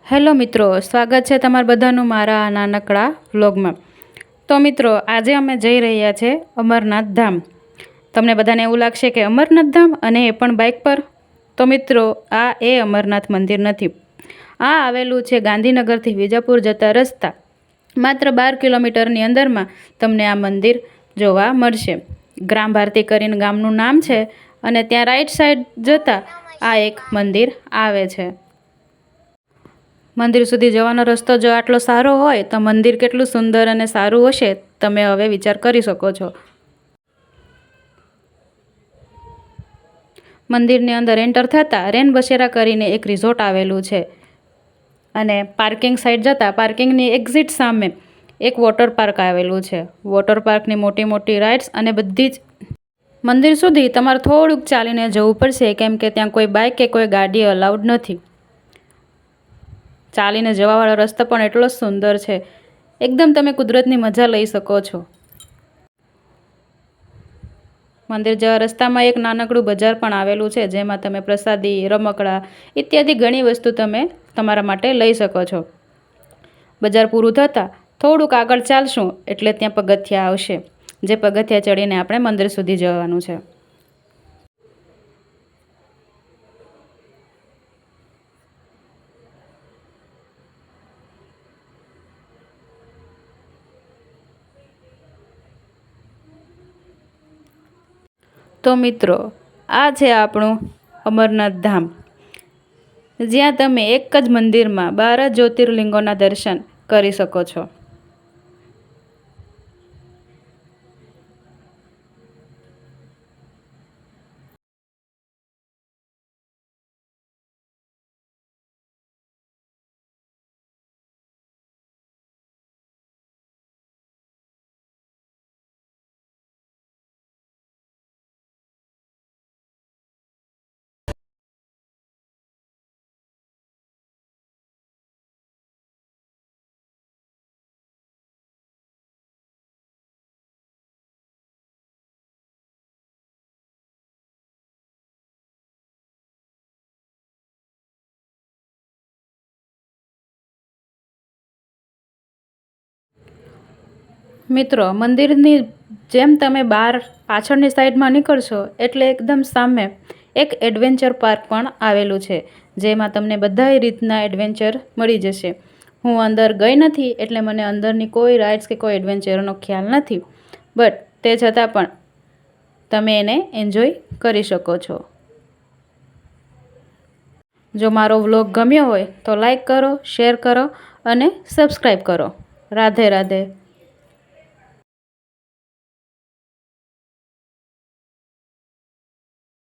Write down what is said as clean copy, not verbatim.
Hello મિત્રો, સ્વાગત છે તમારા બધાનું મારા આ નાનકડા વ્લોગમાં। તો મિત્રો, આજે અમે જઈ રહ્યા છે અમરનાથ ધામ। તમને બધાને એવું લાગશે કે અમરનાથ ધામ અને એ પણ બાઇક પર। તો મિત્રો, આ એ અમરનાથ મંદિર નથી। આ આવેલું છે ગાંધીનગરથી વિજાપુર જતા રસ્તા માત્ર 12 કિલોમીટરની અંદરમાં તમને આ મંદિર જોવા મળશે। ગ્રામ ભારતી કરીને ગામનું નામ છે અને ત્યાં રાઈટ સાઈડ જતાં આ એક મંદિર આવે છે। મંદિર સુધી જવાનો રસ્તો જો આટલો સારો હોય તો મંદિર કેટલું સુંદર અને સારું હશે તમે હવે વિચાર કરી શકો છો। મંદિરની અંદર એન્ટર થતાં રેન બસેરા કરીને એક રિઝોર્ટ આવેલું છે અને પાર્કિંગ સાઈડ જતાં પાર્કિંગની એક્ઝિટ સામે એક વોટર પાર્ક આવેલું છે। વોટર પાર્કની મોટી મોટી રાઇડ્સ અને બધી જ મંદિર સુધી તમારે થોડુંક ચાલીને જવું પડશે કેમ કે ત્યાં કોઈ બાઇક કે કોઈ ગાડી અલાઉડ નથી। ચાલીને જવાવાળો રસ્તો પણ એટલો સુંદર છે, એકદમ તમે કુદરતની મજા લઈ શકો છો। મંદિર જવા રસ્તામાં એક નાનકડું બજાર પણ આવેલું છે જેમાં તમે પ્રસાદી, રમકડા ઇત્યાદિ ઘણી વસ્તુ તમે તમારા માટે લઈ શકો છો। બજાર પૂરું થતાં થોડુંક આગળ ચાલશું એટલે ત્યાં પગથિયા આવશે, જે પગથિયા ચડીને આપણે મંદિર સુધી જવાનું છે। તો મિત્રો, આ છે આપણું અમરનાથ ધામ, જ્યાં તમે એક જ મંદિરમાં 12 જ્યોતિર્લિંગોના દર્શન કરી શકો છો। મિત્રો, મંદિરની જેમ તમે બહાર પાછળની સાઈડમાં નીકળશો એટલે એકદમ સામે એક એડવેન્ચર પાર્ક પણ આવેલું છે, જેમાં તમને બધાય રીતના એડવેન્ચર મળી જશે। હું અંદર ગઈ નથી એટલે મને અંદરની કોઈ રાઇડ્સ કે કોઈ એડવેન્ચરનો ખ્યાલ નથી, બટ તે છતાં પણ તમે એને એન્જોય કરી શકો છો। જો મારો વ્લોગ ગમ્યો હોય તો લાઈક કરો, શેર કરો અને સબસ્ક્રાઈબ કરો। રાધે રાધે।